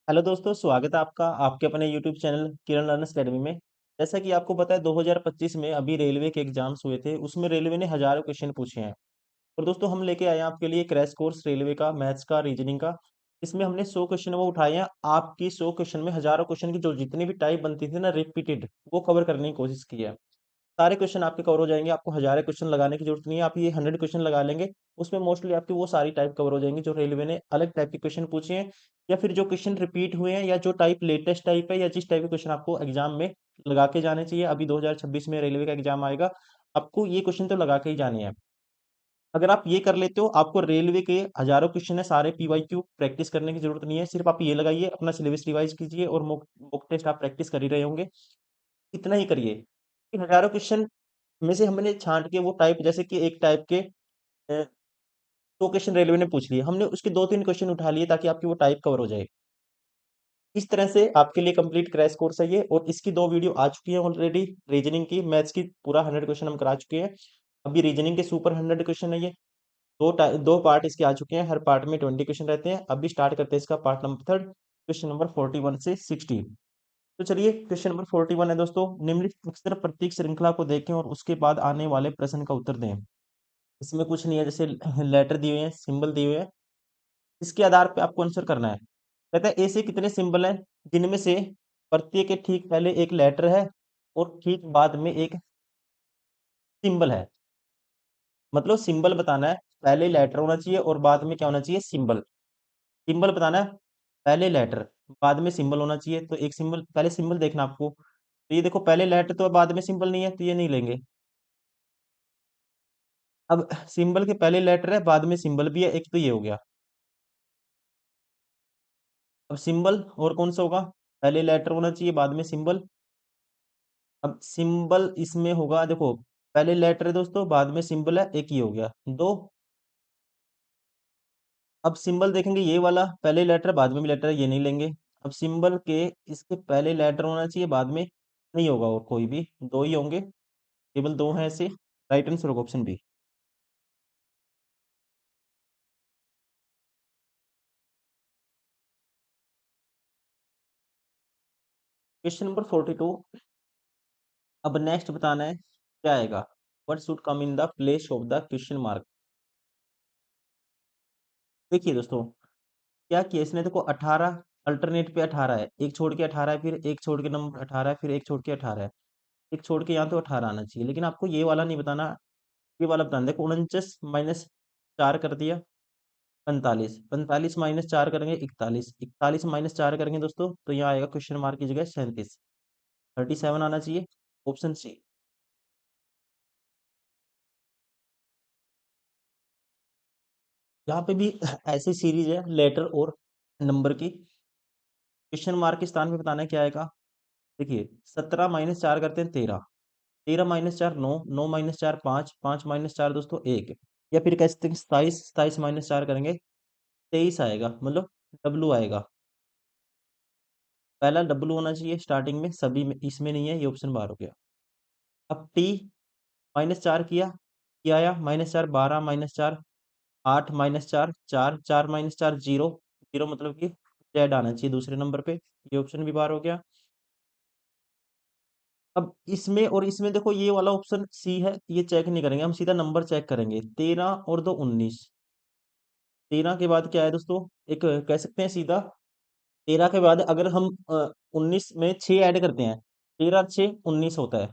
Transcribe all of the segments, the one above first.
Hello दोस्तों, स्वागत है आपका आपके अपने यूट्यूब चैनल किरण लर्नर्स अकेडमी में। जैसा कि आपको पता है 2025 में अभी रेलवे के एग्जाम्स हुए थे, उसमें रेलवे ने हजारों क्वेश्चन पूछे हैं। और दोस्तों हम लेके आए हैं आपके लिए क्रैश कोर्स रेलवे का, मैथ्स का, रीजनिंग का। इसमें हमने 100 क्वेश्चन वो उठाए हैं। आपकी 100 क्वेश्चन में हजारों क्वेश्चन की जो जितनी भी टाइप बनती थी ना रिपीटेड, वो कवर करने की कोशिश की है। सारे क्वेश्चन आपके कवर हो जाएंगे, आपको हजारों क्वेश्चन लगाने की जरूरत नहीं है। आप ये 100 क्वेश्चन लगा लेंगे, उसमें मोस्टली आपकी वो सारी टाइप कवर हो जाएंगी जो रेलवे ने अलग टाइप के क्वेश्चन पूछे हैं, या फिर जो क्वेश्चन रिपीट हुए हैं, या जो टाइप लेटेस्ट टाइप है, या जिस टाइप के क्वेश्चन आपको एग्जाम में लगा के जाने चाहिए। अभी 2026 में रेलवे का एग्जाम आएगा, आपको ये क्वेश्चन तो लगा के ही जाने हैं। अगर आप ये कर लेते हो, आपको रेलवे के हजारों क्वेश्चन है, सारे पीवाईक्यू प्रैक्टिस करने की जरूरत नहीं है। सिर्फ आप ये लगाइए, अपना सिलेबस रिवाइज कीजिए और मॉक मॉक टेस्ट आप प्रैक्टिस कर ही रहे होंगे। इतना ही करिए। इन हजारों क्वेश्चन में से हमने छांट के वो टाइप, जैसे कि एक टाइप के 100 क्वेश्चन रेलवे ने पूछ लिए, हमने उसके 2-3 क्वेश्चन उठा लिए ताकि आपकी वो टाइप कवर हो जाए। इस तरह से आपके लिए कंप्लीट क्रैश कोर्स है ये, और इसकी 2 वीडियो आ चुकी हैं ऑलरेडी। रीजनिंग की, मैथ्स की पूरा 100 क्वेश्चन हम करा चुके हैं। अभी रीजनिंग के सुपर 100 क्वेश्चन है ये। दो पार्ट इसके आ चुके हैं, हर पार्ट में 20 क्वेश्चन रहते हैं। अभी स्टार्ट करते हैं इसका part number third, question number 41 से 16। तो चलिए, क्वेश्चन नंबर 41 है दोस्तों। निम्नलिखित अक्षर प्रतीक श्रृंखला को देखें और उसके बाद आने वाले प्रश्न का उत्तर दें। इसमें कुछ नहीं है, जैसे लेटर दिए हुए हैं, सिंबल दिए हुए हैं, इसके आधार पे आपको आंसर करना है। कहता है ऐसे कितने सिंबल हैं जिनमें से प्रत्येक के ठीक पहले एक लेटर है और ठीक बाद में एक सिंबल है। मतलब सिंबल बताना है, पहले लेटर होना चाहिए और बाद में क्या होना चाहिए, सिंबल। सिंबल बताना है, पहले लेटर बाद में सिंबल होना चाहिए। तो एक सिंबल, पहले सिंबल देखना आपको। तो ये देखो, पहले लेटर तो बाद में सिंबल नहीं है, तो ये नहीं लेंगे। अब सिंबल के पहले लेटर है, बाद में सिंबल भी है, एक तो ये हो गया। अब सिंबल और कौन सा होगा, पहले लेटर होना चाहिए बाद में सिंबल। अब सिंबल इसमें होगा, देखो पहले लेटर है दोस्तों, बाद में सिंबल है, एक ये हो गया दो। अब सिंबल देखेंगे, ये वाला पहले लेटर बाद में भी लेटर है, ये नहीं लेंगे। अब सिंबल के इसके पहले लेटर होना चाहिए, बाद में नहीं होगा, और कोई भी दो ही होंगे, केवल दो हैं ऐसे। राइट आंसर होगा ऑप्शन बी। Question number 42। अब नेक्स्ट बताना है क्या आएगा। What should come in the place of the question mark. देखिए दोस्तों, क्या किया इसने, देखो 18 अल्टरनेट पे 18 है, एक छोड़ के 18 है, फिर एक छोड़ के नंबर 18 है, फिर एक छोड़ के 18 है। एक छोड़ के यहाँ तो 18 आना चाहिए, लेकिन आपको ये वाला नहीं बताना, ये वाला बताना। देखो 49 माइनस 4 कर दिया 45, 45 माइनस 4 करेंगे 41, 41 माइनस 4 करेंगे दोस्तों, तो यहाँ आएगा क्वेश्चन मार्क की जगह 37। 37 आना चाहिए, ऑप्शन सी। यहाँ पे भी ऐसी सीरीज है लेटर और नंबर की। क्वेश्चन मार्क के स्थान पे बताना है क्या आएगा। देखिए 17 माइनस 4 करते हैं 13, 13 माइनस 4 9, 9 माइनस 4 5, 5 माइनस 4 दोस्तों 1। या फिर कह सकते हैं 27, 27 माइनस 4 करेंगे 23 आएगा, मतलब डब्लू आएगा। पहला डब्लू होना चाहिए स्टार्टिंग में, सभी में इसमें नहीं है, ये ऑप्शन बाहर हो गया। अब टी माइनस 4 किया, क्या आया minus 4, 12 minus 4 8 minus 4 4, 4 minus 4 zero, zero मतलब कि जेड आना चाहिए दूसरे नंबर पे, ये ऑप्शन भी बाहर हो गया। अब इसमें और इसमें देखो, ये वाला ऑप्शन सी है, ये चेक नहीं करेंगे, हम सीधा नंबर चेक करेंगे। 13 और 2 19। 13 के बाद क्या है दोस्तों, एक कह सकते हैं सीधा। 13 के बाद अगर हम 19 में 6 ऐड करते हैं, 13 6 19 होता है,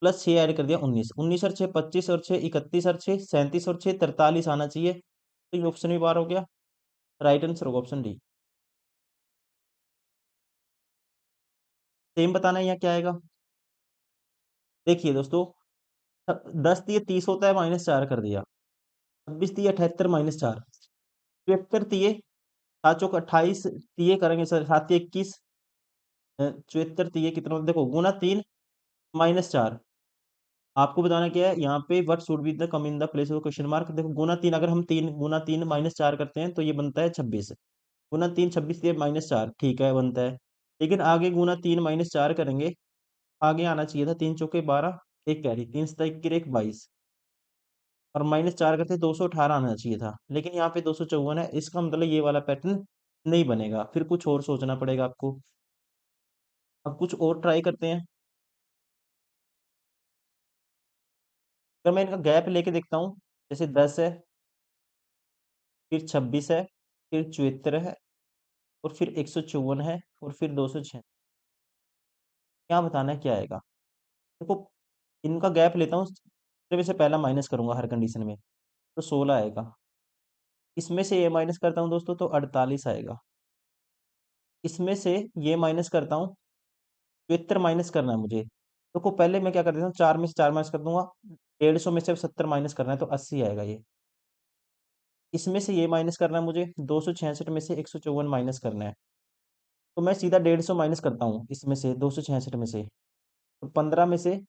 प्लस 6 ऐड कर दिया 19, 19 और 6 25 और 6 31 और 6 37 और 6 43 आना चाहिए। तो ये ऑप्शन भी बाहर हो गया। राइट आंसर होगा ऑप्शन डी। सेम बताना है यहाँ क्या आएगा। देखिए दोस्तों, 10 दिए 30 होता है, माइनस 4 कर दिया। 26 दिए 78 माइनस 4, 74 दिए, 7 चौक 28 दिए करेंगे सर, 7 21, 74 दिए कितना होता है? देखो गुना 3 माइनस 4। आपको बताना क्या है यहाँ पे, what should be the come in the place of question mark. देखो गुना 3, अगर हम 3 गुना 3 माइनस 4 करते हैं तो ये बनता है 26। गुना 3 26 दिए माइनस 4, ठीक है बनता है। लेकिन आगे गुना 3 माइनस 4 करेंगे, आगे आना चाहिए था 3 चौके 12, एक कैरी 3 सत्ता 21 22, और माइनस 4 करते 218 आना चाहिए था, लेकिन यहाँ पे 254 है। इसका मतलब ये वाला पैटर्न नहीं बनेगा, फिर कुछ और सोचना पड़ेगा आपको। अब कुछ और ट्राई करते हैं। अगर मैं इनका गैप लेके देखता हूँ, जैसे 10 है, फिर 26 है, फिर 74 है, और फिर 154 है, और फिर 206। क्या बताना है क्या आएगा? देखो, इनका गैप लेता हूँ, में से पहला माइनस करूंगा हर कंडीशन में, तो 16 आएगा। इसमें से ये माइनस करता हूँ दोस्तों, तो 48 आएगा। इसमें से ये माइनस करता हूँ, 72 माइनस करना है मुझे। देखो, पहले मैं क्या कर देता हूँ, 4 में से 4 माइनस कर दूंगा। 150 में से 70 माइनस करना है, तो 80 आएगा ये। इसमें से ये माइनस करना है मुझे, 266 में से 154 माइनस करना है। तो मैं सीधा 150 माइनस करता हूँ इसमें से, 266 में से। तो 15 में से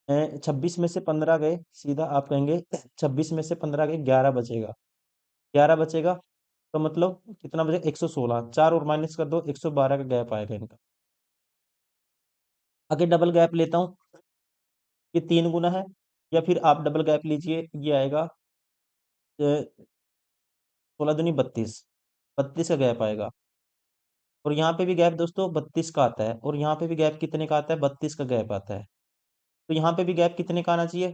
26 में से 15 गए, सीधा आप कहेंगे 26 में से 15 गए, 11 बचेगा। 11 बचेगा, तो मतलब कितना बचेगा, 116। 4 और माइनस कर दो, 112 का गैप आएगा इनका। आगे डबल गैप लेता हूँ, ये 3 गुना है। या फिर आप डबल गैप लीजिए, ये आएगा 16 दूनी 32। 32 का गैप आएगा। और यहाँ पे भी गैप दोस्तों 32 का आता है, और यहाँ पे भी गैप कितने का आता है, 32 का गैप आता है। तो यहाँ पे भी गैप कितने का आना चाहिए,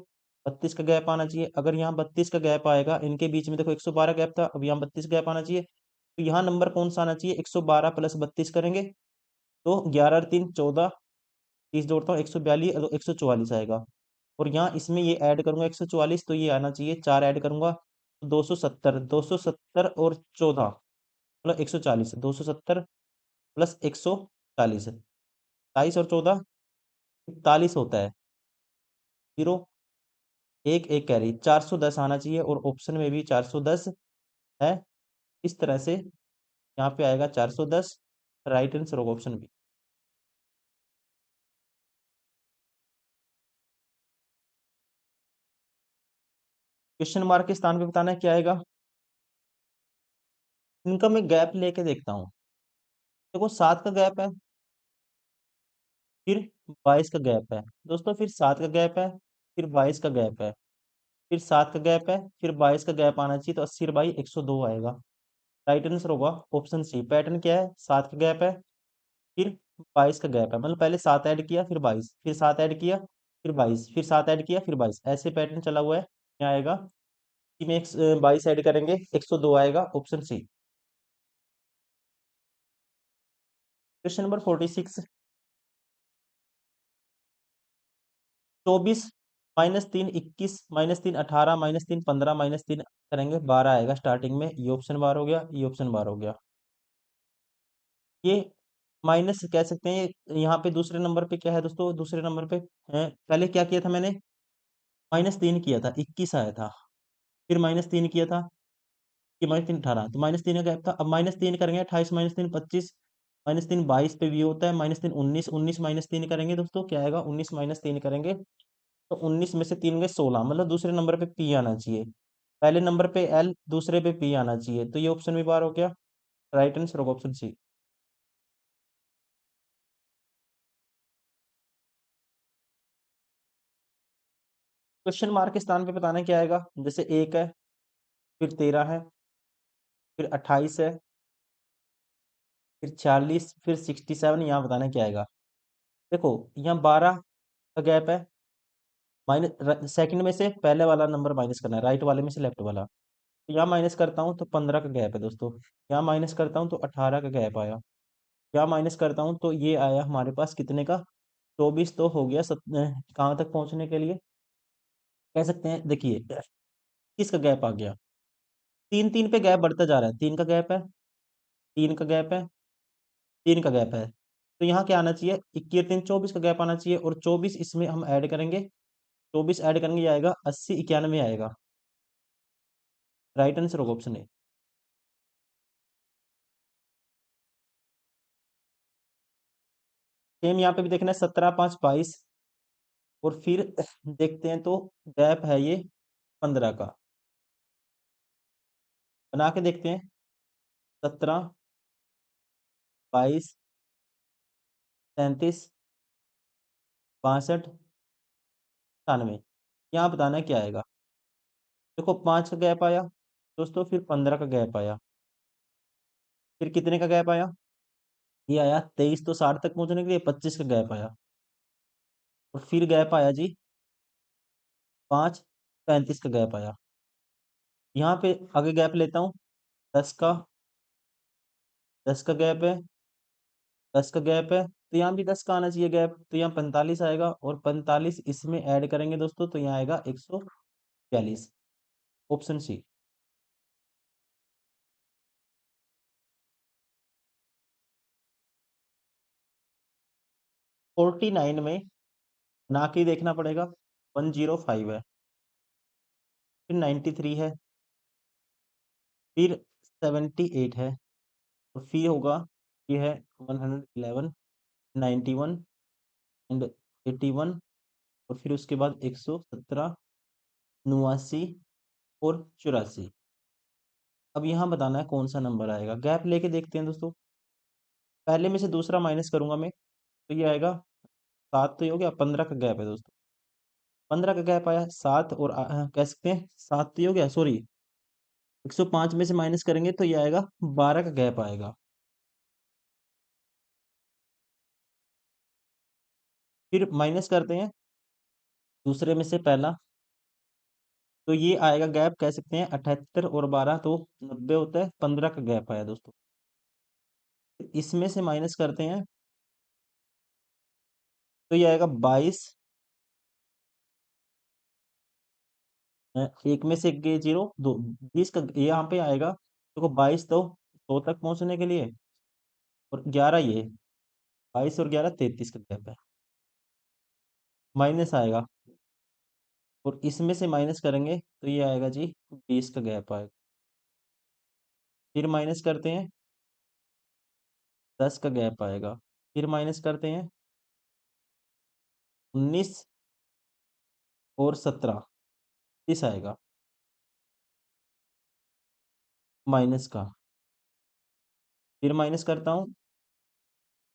32 का गैप आना चाहिए। अगर यहाँ 32 का गैप आएगा, इनके बीच में देखो 112 गैप था, अब यहाँ 32 गैप आना चाहिए। तो यहाँ नंबर कौन सा आना चाहिए, 112 प्लस 32 करेंगे, तो 11 और 3 14, 30 जोड़ता हूँ 142, 144 आएगा। और यहाँ इसमें ये ऐड करूंगा 144, तो ये आना चाहिए, 4 ऐड करूंगा तो 270। 270 और 14 मतलब 140। 270 प्लस 140, 22 और 14 41 होता है। जीरो, एक एक कैरी, 410 आना चाहिए, और ऑप्शन में भी 410 है। इस तरह से यहाँ पे आएगा 410, राइट आंसर होगा ऑप्शन बी। क्वेश्चन मार्क के स्थान पे बताना है क्या आएगा। इनका मैं गैप लेके देखता हूँ। देखो, 7 का गैप है, फिर 22 का गैप है दोस्तों, फिर 7 का गैप है, फिर 22 का गैप है, फिर 7 का गैप है, फिर 22 का गैप आना चाहिए, तो 80 और बाई 102 आएगा। राइट आंसर होगा ऑप्शन सी। पैटर्न क्या है, 7 का गैप है, फिर 22 का गैप है, मतलब पहले 7 ऐड किया, फिर 22, फिर 7 ऐड किया, फिर 22, फिर 7 ऐड किया, फिर 22, ऐसे पैटर्न चला हुआ है। क्या आएगा कि में 22 ऐड करेंगे, 102 आएगा, ऑप्शन सी। Question number 46। 24 -3 21, -3 18, -3 15, -3 करेंगे 12 आएगा स्टार्टिंग में। ये ऑप्शन बार हो गया, ये ऑप्शन बार हो गया। ये माइनस कह सकते हैं। यहाँ पे दूसरे नंबर पे क्या है दोस्तों, दूसरे नंबर पे पहले क्या किया था मैंने, -3 किया था, 21 आया था। फिर -3 किया था, कि -3 18, तो -3 का गैप था। अब -3 करेंगे, 28 -3 25, -3 22 पे भी होता है, -3 19, 19 -3 करेंगे दोस्तों, क्या आएगा, 19 -3 करेंगे, तो 19 में से 3 गए 16, मतलब दूसरे नंबर पे पी आना चाहिए। पहले नंबर पे एल, दूसरे पे पी आना चाहिए, तो ये ऑप्शन भी बार हो गया। राइट आंसर होगा ऑप्शन सी। क्वेश्चन मार्क के स्थान पे बताना है क्या आएगा। जैसे 1 है, फिर 13 है, फिर 28 है, फिर 46, फिर 67, यहाँ बताना है क्या आएगा। देखो, यहाँ 12 का गैप है, माइनस सेकंड में से पहले वाला नंबर माइनस करना है, राइट वाले में से लेफ्ट वाला। तो यहाँ माइनस करता हूँ तो 15 का गैप है दोस्तों। यहाँ माइनस करता हूँ तो 18 का गैप आया। यहाँ माइनस करता हूँ तो ये आया हमारे पास कितने का, 24। तो हो गया कहाँ तक पहुंचने के लिए कह सकते हैं, देखिए किसका गैप आ गया, 3 3 पे गैप बढ़ता जा रहा है। 3 का गैप है, 3 का गैप है, 3 का गैप है। तो यहाँ क्या आना चाहिए, 21 3 24 का गैप आना चाहिए, और 24 इसमें हम ऐड करेंगे। 24 ऐड करेंगे, ये आएगा 80 91 आएगा। राइट आंसर होगा ऑप्शन ए। सेम यहाँ पे भी देखना है, 17 5 22, और फिर देखते हैं तो गैप है ये 15 का। बना के देखते हैं, 17 22 37 62 97, यहाँ बताना है क्या आएगा। देखो, 5 का गैप आया दोस्तों, फिर 15 का गैप आया, फिर कितने का गैप आया? ये आया 23, तो 60 तक पहुंचने के लिए 25 का गैप आया। और फिर गैप आया जी 5, 35 का गैप आया। यहाँ पे आगे गैप लेता हूँ 10 का, 10 का गैप है, 10 का गैप है, तो यहाँ भी 10 का आना चाहिए गैप, तो यहाँ 45 आएगा, और 45 इसमें ऐड करेंगे दोस्तों तो यहाँ आएगा 142। Option C. 49 में ना के देखना पड़ेगा, 105 है, फिर 93 है, फिर 78 है, और फिर होगा ये है 111, 91 एंड 81, और फिर उसके बाद 117, 89 और 84। अब यहाँ बताना है कौन सा नंबर आएगा। गैप लेके देखते हैं दोस्तों। पहले में से दूसरा माइनस करूंगा मैं, तो ये आएगा 7, तो ये हो गया 15 का गैप है दोस्तों। 15 का गैप आया, 7 और कह सकते हैं 7, तो ये हो गया, सॉरी 105 में से माइनस करेंगे तो ये आएगा 12 का गैप आएगा। फिर माइनस करते हैं दूसरे में से पहला, तो ये आएगा गैप, कह सकते हैं 78 और 12 तो 90 होता है, 15 का गैप आया दोस्तों। इसमें से माइनस करते हैं तो ये आएगा 22, एक में से गए जीरो, दो 20 का ये यहाँ पे आएगा, देखो 22 तो 100 तक पहुंचने के लिए, और 11 ये, 22 और 11 33 का गैप है। माइनस आएगा, और इसमें से माइनस करेंगे तो ये आएगा जी 20 का गैप आएगा। फिर माइनस करते हैं 10 का गैप आएगा। फिर माइनस करते हैं 19 और 17, इस आएगा माइनस का। फिर माइनस करता हूँ,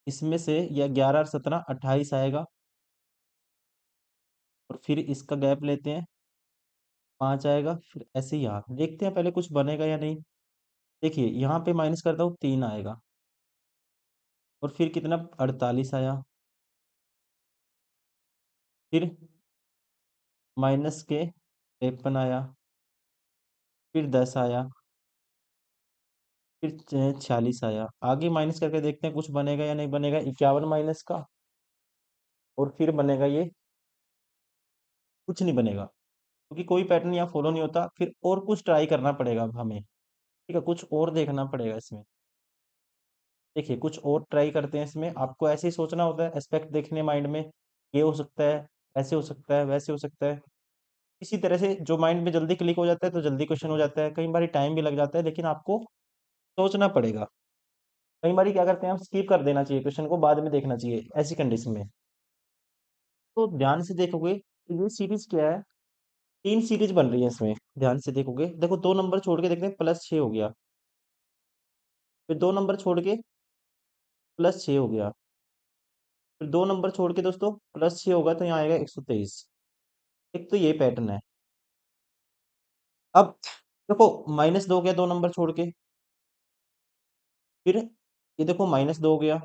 इसमें से या 11 और 17 28 आएगा, और फिर इसका गैप लेते हैं 5 आएगा, फिर ऐसे ही यहाँ देखते हैं पहले कुछ बनेगा या नहीं। देखिए यहाँ पे माइनस करता हूँ 3 आएगा, और फिर कितना 48 आया, फिर माइनस के 53 आया, फिर 10 आया, फिर 46 आया। आगे माइनस करके देखते हैं कुछ बनेगा या नहीं बनेगा। 51 माइनस का, और फिर बनेगा ये, कुछ नहीं बनेगा, क्योंकि कोई पैटर्न यहाँ फॉलो नहीं होता। फिर और कुछ ट्राई करना पड़ेगा अब हमें, ठीक है, कुछ और देखना पड़ेगा इसमें। देखिए कुछ और ट्राई करते हैं इसमें। आपको ऐसे ही सोचना होता है, एस्पेक्ट देखने माइंड में, ये हो सकता है, ऐसे हो सकता है, वैसे हो सकता है। इसी तरह से जो माइंड में जल्दी क्लिक हो जाता है तो जल्दी क्वेश्चन हो जाता है, कई बार टाइम भी लग जाता है, लेकिन आपको सोचना पड़ेगा। कई बार क्या करते हैं हम, स्किप कर देना चाहिए क्वेश्चन को, बाद में देखना चाहिए ऐसी कंडीशन में। तो ध्यान से देखोगे तो ये सीरीज क्या है, 3 सीरीज बन रही है इसमें। ध्यान से देखोगे, देखो 2 नंबर छोड़ के देखते हैं, +6 हो गया, फिर 2 नंबर छोड़ के +6 हो गया, फिर 2 नंबर छोड़ के दोस्तों +6 होगा, तो यहाँ आएगा 123। एक तो ये पैटर्न है। अब देखो -2 हो गया 2 नंबर छोड़ के, फिर ये देखो -2 हो गया,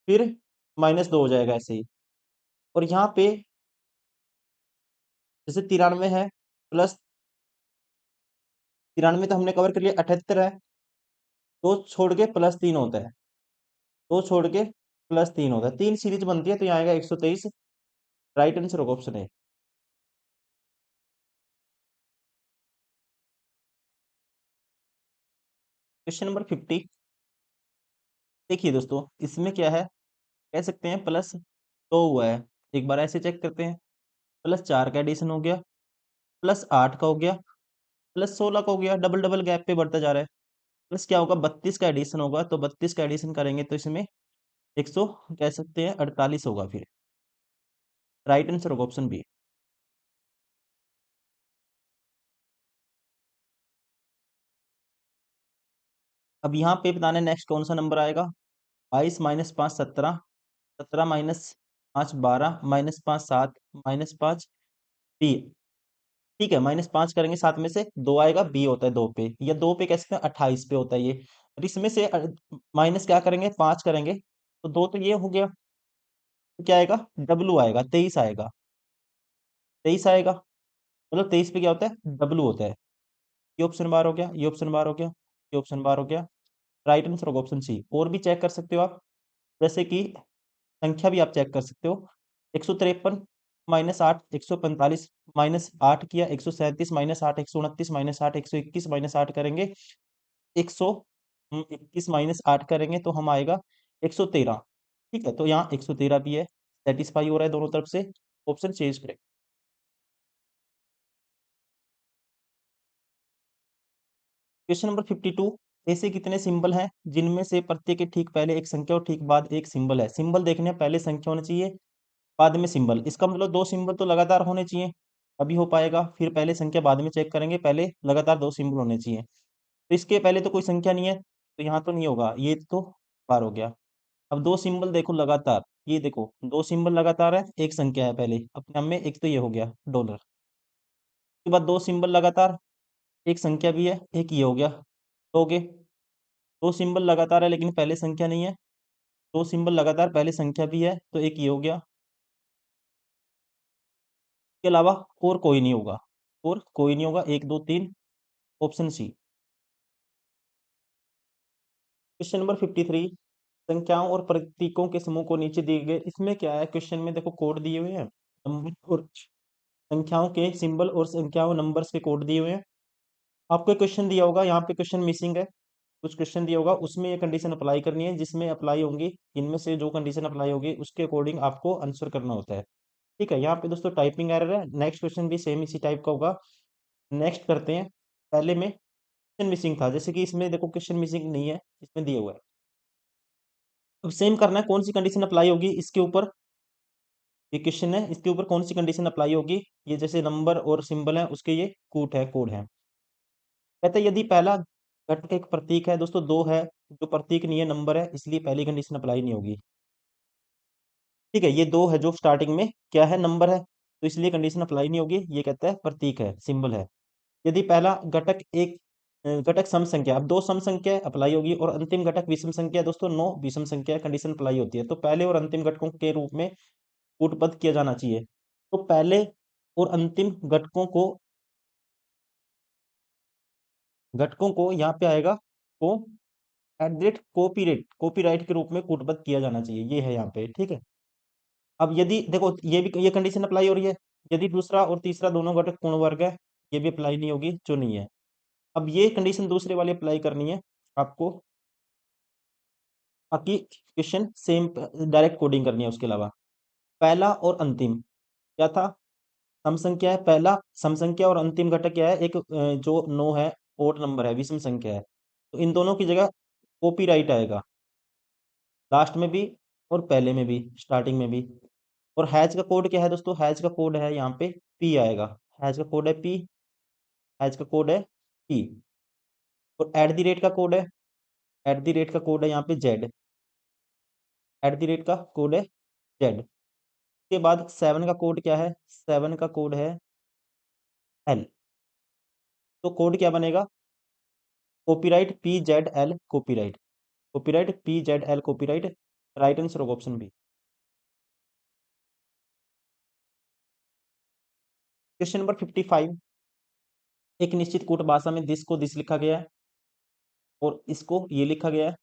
फिर -2 हो जाएगा ऐसे ही। और यहाँ पे जैसे 93 है, प्लस 93 तो हमने कवर कर लिया, 78 है, 2 छोड़ के +3 होता है, 2 छोड़ के +3 होता है, 3 सीरीज बनती है, तो यहाँ आएगा 123। राइट आंसर होगा ऑप्शन ए। Question number 50। देखिए दोस्तों इसमें क्या है, कह सकते हैं +2 हुआ है। एक बार ऐसे चेक करते हैं, +4 का एडिशन हो गया, +8 का हो गया, +16 का हो गया, डबल डबल गैप पे बढ़ता जा रहा है। प्लस क्या होगा, 32 का एडिशन होगा, तो 32 का एडिशन करेंगे तो इसमें 100 कह सकते हैं 48 होगा फिर। राइट आंसर होगा ऑप्शन बी। अब यहाँ पे बताना है नेक्स्ट कौन सा नंबर आएगा। 22 - 5 17, 17 - 5 12, -5 7, -5 बी। ठीक है, -5 करेंगे, 7 में से 2 आएगा, बी होता है 2 पे, या 2 पे कह सकते हैं 28 पे होता है ये। और इसमें से माइनस क्या करेंगे, 5 करेंगे, तो 2 तो ये हो गया, तो क्या आएगा, डब्लू आएगा, 23 आएगा, 23 आएगा। मतलब 23 पे क्या होता है, डब्लू होता है। ये ऑप्शन बार हो गया, ये ऑप्शन बार हो गया, ये ऑप्शन बार हो गया। राइट आंसर होगा ऑप्शन सी। और भी चेक कर सकते हो आप, जैसे कि संख्या भी आप चेक कर सकते हो। 153 माइनस 8, 145 माइनस 8 किया, 137 माइनस 8, 129 माइनस 8, 121 माइनस 8 करेंगे, 121 माइनस 8 करेंगे तो हम आएगा 113। ठीक है, तो यहाँ 113 भी है, सेटिस्फाई हो रहा है दोनों तरफ से। ऑप्शन चेंज करें। क्वेश्चन नंबर 52, ऐसे कितने सिंबल हैं जिनमें से प्रत्येक के ठीक पहले एक संख्या और ठीक बाद एक सिंबल है। सिंबल देखने हैं, पहले संख्या होनी चाहिए, बाद में सिंबल। इसका मतलब दो सिंबल तो लगातार होने चाहिए, अभी हो पाएगा। फिर पहले संख्या बाद में चेक करेंगे, पहले लगातार दो सिंबल होने चाहिए। तो इसके पहले तो कोई संख्या नहीं है, तो यहाँ तो नहीं होगा, ये तो बार हो गया। अब दो सिंबल देखो लगातार, ये देखो दो सिंबल लगातार है, एक संख्या है पहले अपने आप में, एक तो ये हो गया डॉलर। उसके बाद दो सिंबल लगातार, एक संख्या भी है, एक ये हो गया, तो हो गए। दो सिंबल लगातार है लेकिन पहले संख्या नहीं है, दो सिंबल लगातार पहले संख्या भी है, तो एक ये हो गया। इसके अलावा और कोई नहीं होगा, और कोई नहीं होगा, एक दो तीन, ऑप्शन सी। क्वेश्चन नंबर 53, संख्याओं और प्रतीकों के समूह को नीचे दिए गए, इसमें क्या है, क्वेश्चन में देखो कोड दिए हुए हैं, नंबर और संख्याओं के सिंबल और संख्याओं नंबर्स के कोड दिए हुए हैं। आपको क्वेश्चन दिया होगा, यहाँ पे क्वेश्चन मिसिंग है, कुछ क्वेश्चन दिया होगा, उसमें ये कंडीशन अप्लाई करनी है, जिसमें अप्लाई होंगी, इनमें से जो कंडीशन अप्लाई होगी उसके अकॉर्डिंग आपको आंसर करना होता है। ठीक है, यहाँ पे दोस्तों टाइपिंग एरर है। नेक्स्ट क्वेश्चन भी सेम इसी टाइप का होगा। नेक्स्ट करते हैं। पहले में क्वेश्चन मिसिंग था, जैसे कि इसमें देखो क्वेश्चन मिसिंग नहीं है, इसमें दिया हुआ है। अब सेम करना है, कौन सी कंडीशन अप्लाई होगी इसके ऊपर, ये क्वेश्चन है, इसके ऊपर कौन सी कंडीशन अप्लाई होगी। ये जैसे नंबर और सिंबल है, उसके ये कूट है, कोड है। कहते हैं यदि पहला घटक एक प्रतीक है, दोस्तों दो है, जो प्रतीक नहीं है नंबर है, इसलिए पहली कंडीशन अप्लाई नहीं होगी। ठीक है, ये दो है जो स्टार्टिंग में क्या है, नंबर है, तो इसलिए कंडीशन अप्लाई नहीं होगी, ये कहता है प्रतीक है, सिंबल है। यदि पहला घटक एक घटक सम संख्या, अब दो सम संख्या अप्लाई होगी, और अंतिम घटक विषम संख्या, दोस्तों नो विषम संख्या, कंडीशन अप्लाई होती है। तो पहले और अंतिम घटकों के रूप में कूटबद्ध किया जाना चाहिए। तो पहले और अंतिम घटकों को यहाँ पे आएगा को एट कॉपीराइट के रूप में कूटबद्ध किया जाना चाहिए, ये है यहाँ पे। ठीक है, अब यदि देखो ये भी ये कंडीशन अप्लाई हो रही है, यदि दूसरा और तीसरा दोनों घटक पूर्ण वर्ग है, ये भी अप्लाई नहीं होगी, जो नहीं है। अब ये कंडीशन दूसरे वाली अप्लाई करनी है आपको, बाकी क्वेश्चन सेम, डायरेक्ट कोडिंग करनी है। उसके अलावा पहला और अंतिम क्या था, सम संख्या है, पहला सम संख्या, और अंतिम घटक क्या है, एक जो नो है, ओड नंबर है, विषम संख्या है। तो इन दोनों की जगह कॉपीराइट आएगा, लास्ट में भी और पहले में भी, स्टार्टिंग में भी। और हैज का कोड क्या है दोस्तों, हैज का कोड है यहाँ पे पी आएगा, हैज का कोड है पी, हैज का कोड है पी। और एट द रेट का कोड है, एट द रेट का कोड है यहाँ पे जेड, एट द रेट का कोड है जेड। के बाद 7 का कोड क्या है, 7 का कोड है एल। तो कोड क्या बनेगा, copyright P Z L copyright, copyright P Z L copyright. Right answer होगा ऑप्शन बी। क्वेश्चन नंबर 55, एक निश्चित कूट भाषा में दिस को दिस लिखा गया है, और इसको ये लिखा गया है,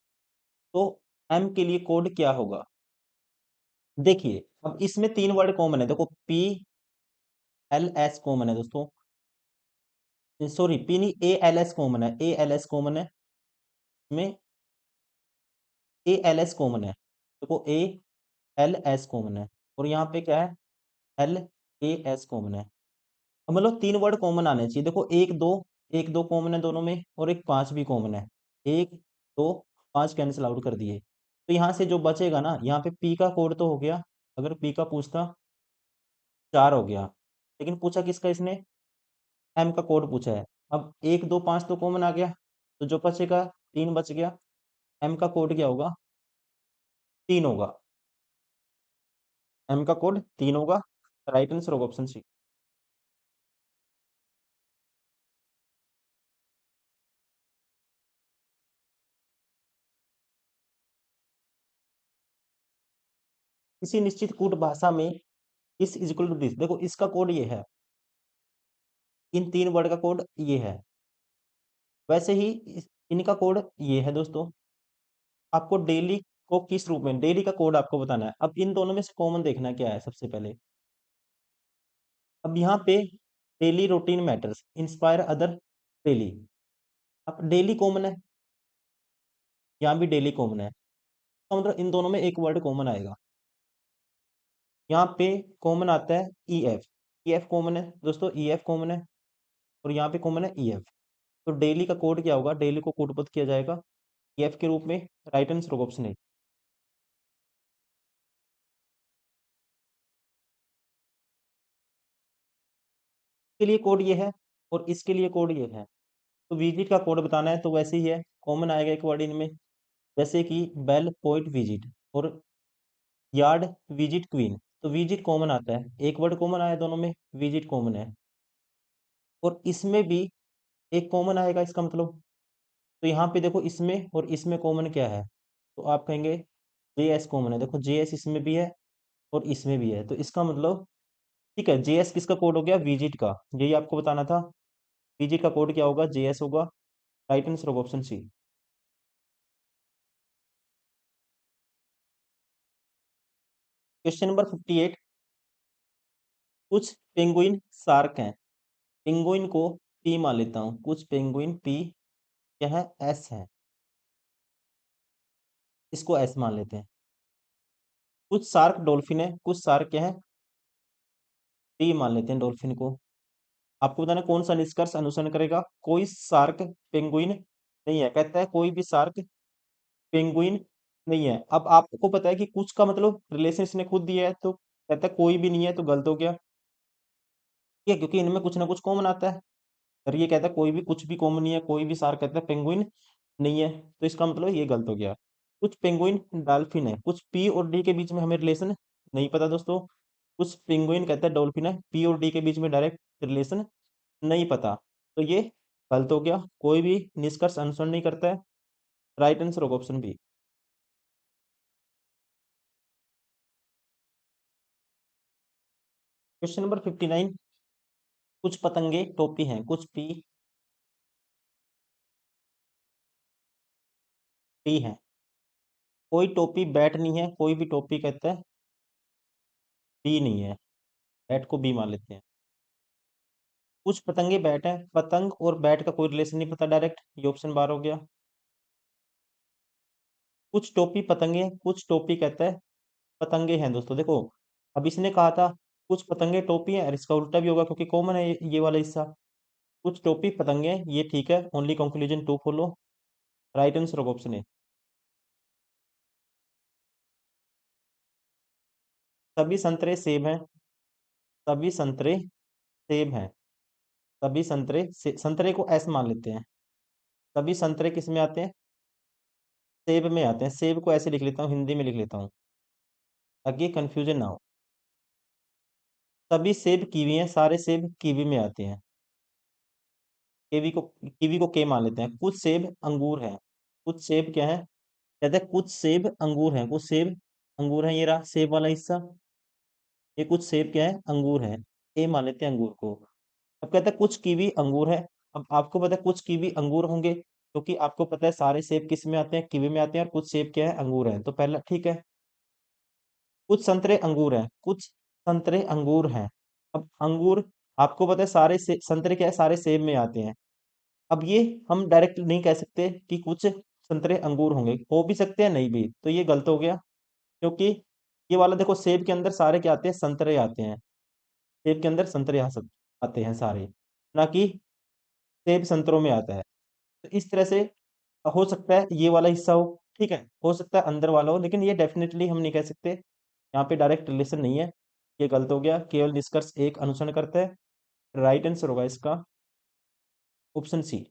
तो एम के लिए कोड क्या होगा। देखिए अब इसमें तीन वर्ड कॉमन है, देखो पी एल एस कॉमन है दोस्तों, सॉरी पी नहीं, ए एल एस कॉमन है, ए एल एस कॉमन है, इसमें ए एल एस कॉमन है, देखो ए एल एस कॉमन है, और यहाँ पे क्या है, एल ए एस कॉमन है। अब मतलब तीन वर्ड कॉमन आने चाहिए, देखो एक दो कॉमन है दोनों में, और एक पांच भी कॉमन है, एक दो पांच कैंसिल आउट कर दिए, तो यहाँ से जो बचेगा ना, यहाँ पे पी का कोड तो हो गया, अगर पी का पूछता चार हो गया, लेकिन पूछा किसका इसने, एम का कोड पूछा है। अब एक दो पांच तो कॉमन आ गया, तो जो बचेगा तीन बच गया, एम का कोड क्या होगा, तीन होगा, एम का कोड तीन होगा। राइट आंसर होगा ऑप्शन सी। किसी निश्चित कूट भाषा में इस इक्वल टू दिस, देखो इसका कोड ये है, इन 3 वर्ड का कोड ये है। वैसे ही इनका कोड ये है दोस्तों। आपको डेली को किस रूप में, डेली का कोड आपको बताना है। अब इन दोनों में से कॉमन देखना क्या है सबसे पहले। अब यहाँ पे daily routine matters inspire other daily, अब डेली कॉमन है, यहाँ भी डेली कॉमन है, तो मतलब इन दोनों में एक वर्ड कॉमन आएगा। यहाँ पे कॉमन आता है E F, E F common है दोस्तों, ई एफ कॉमन है, और यहाँ पे कॉमन है ई एफ। तो डेली का कोड क्या होगा, डेली को कोडबद्ध किया जाएगा ई एफ के रूप में। राइट आंसर होगा ऑप्शन ए। के लिए कोड ये है और इसके लिए कोड ये है। तो विजिट का कोड बताना है तो वैसे ही है, कॉमन आएगा एक वर्ड इनमें, जैसे कि बेल पोइट विजिट और यार्ड विजिट क्वीन। तो विजिट कॉमन आता है, एक वर्ड कॉमन आया दोनों में, विजिट कॉमन है। और इसमें भी एक कॉमन आएगा इसका मतलब। तो यहाँ पे देखो इसमें और इसमें कॉमन क्या है, तो आप कहेंगे जे एस कॉमन है। देखो जे एस इसमें भी है और इसमें भी है, तो इसका मतलब ठीक है। जे एस किसका कोड हो गया, विजिट का, यही आपको बताना था। विजिट का कोड क्या होगा, जे एस होगा। राइट आंसर होगा ऑप्शन सी। Question number 58। कुछ पेंगुइन शार्क हैं, पेंगुइन को पी मान लेता हूँ, कुछ पेंगुइन पी क्या है, एस है, इसको एस मान लेते हैं। कुछ शार्क डॉल्फिन है, कुछ शार्क क्या है, टी मान लेते हैं डॉल्फिन को। आपको बताना कौन सा निष्कर्ष अनुसरण करेगा। कोई शार्क पेंगुइन नहीं है, कहता है कोई भी शार्क पेंगुइन नहीं है। अब आपको पता है कि कुछ का मतलब रिलेशन इसने खुद दिया है, तो कहता है कोई भी नहीं है, तो गलत हो गया। ठीक है, क्योंकि इनमें कुछ ना कुछ कॉमन आता है। और ये कहता है कोई भी, कुछ भी कॉमन नहीं है, कोई भी शार्क कहता है पेंगुइन नहीं है, तो इसका मतलब ये गलत हो गया। कुछ पेंगुइन डॉल्फिन है, कुछ पी और डी के बीच में हमें रिलेशन नहीं पता दोस्तों। कुछ पेंगुइन कहता है डॉल्फिन है, पी और डी के बीच में डायरेक्ट रिलेशन नहीं पता, तो ये गलत हो गया। कोई भी निष्कर्ष अनुसरण नहीं करता है। राइट आंसर होगा ऑप्शन बी। Question number 59। कुछ पतंगे टोपी हैं, कुछ पी टी हैं। कोई टोपी बैट नहीं है, कोई भी टोपी कहता है बी नहीं है, बैट को बी मान लेते हैं। कुछ पतंगे बैट है, पतंग और बैट का कोई रिलेशन नहीं पता, डायरेक्ट ये ऑप्शन बार हो गया। कुछ टोपी पतंगे हैं, कुछ टोपी कहता है पतंगे हैं दोस्तों। देखो अब इसने कहा था कुछ पतंगे टोपी हैं, और इसका उल्टा भी होगा क्योंकि कॉमन है ये वाला हिस्सा। कुछ टोपी पतंगे हैं, ये ठीक है, only conclusion to follow. Right answer होगा ऑप्शन ए। सभी संतरे सेब हैं, सभी संतरे सेब हैं, सभी संतरे को एस मान लेते हैं। सभी संतरे किस में आते हैं, सेब में आते हैं। सेब को ऐसे लिख लेता हूँ, हिंदी में लिख लेता हूँ ताकि कंफ्यूजन ना हो। सभी सेब कीवी हैं, सारे सेब कीवी में आते हैं। कीवी को के मान लेते हैं। कुछ सेब अंगूर हैं, कुछ सेब क्या है, कहते हैं कुछ सेब अंगूर हैं, कुछ सेब अंगूर हैं, ये रहा सेब वाला हिस्सा। ये कुछ सेब क्या है, अंगूर है, ए मान लेते हैं अंगूर को। अब कहता है कुछ कीवी अंगूर है। अब आपको पता है कुछ कीवी अंगूर होंगे, क्योंकि आपको पता है सारे सेब किस में आते हैं, कीवी में आते हैं, और कुछ सेब क्या है, अंगूर है, तो पहला ठीक है। कुछ संतरे अंगूर हैं, कुछ संतरे अंगूर हैं। अब अंगूर आपको पता है सारे संतरे क्या है, सारे सेब में आते हैं। अब ये हम डायरेक्ट नहीं कह सकते कि कुछ संतरे अंगूर होंगे, हो भी सकते हैं नहीं भी, तो ये गलत हो गया। क्योंकि ये वाला देखो सेब के अंदर सारे क्या आते हैं, संतरे आते हैं। सेब के अंदर संतरे आते हैं सारे, ना कि सेब संतरों में आता है। तो इस तरह से हो सकता है ये वाला हिस्सा हो, ठीक है, हो सकता है अंदर वाला हो, लेकिन ये डेफिनेटली हम नहीं कह सकते। यहाँ पे डायरेक्ट रिलेशन नहीं है, ये गलत हो गया। केवल निष्कर्ष एक अनुसरण करता है। राइट आंसर होगा इसका ऑप्शन सी।